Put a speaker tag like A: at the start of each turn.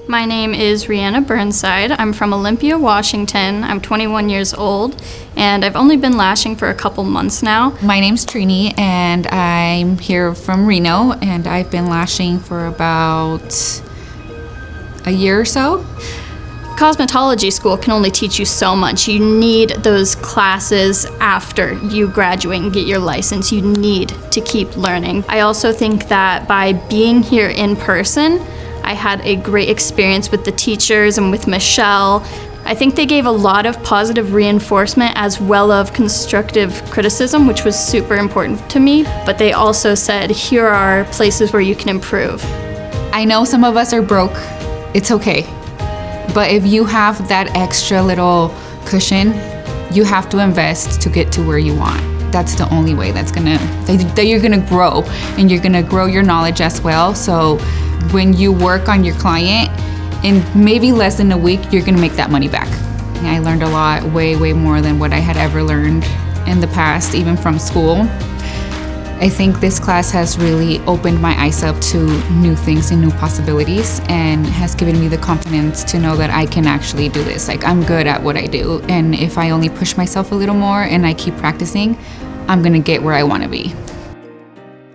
A: My name is Rihanna Burnside. I'm from Olympia, Washington. I'm 21 years old, and I've only been lashing for a couple months now.
B: My name's Trini, and I'm here from Reno, and I've been lashing for about a year or so.
A: Cosmetology school can only teach you so much. You need those classes after you graduate and get your license. You need to keep learning. I also think that by being here in person, I had a great experience with the teachers and with Michelle. I think they gave a lot of positive reinforcement as well as constructive criticism, which was super important to me. But they also said, here are places where you can improve.
B: I know some of us are broke. It's okay. But if you have that extra little cushion, you have to invest to get to where you want. That's the only way that you're gonna grow, and you're gonna grow your knowledge as well. So when you work on your client, in maybe less than a week, you're gonna make that money back. I learned a lot, way more than what I had ever learned in the past, even from school. I think this class has really opened my eyes up to new things and new possibilities, and has given me the confidence to know that I can actually do this. Like, I'm good at what I do, and if I only push myself a little more and I keep practicing, I'm gonna get where I wanna be.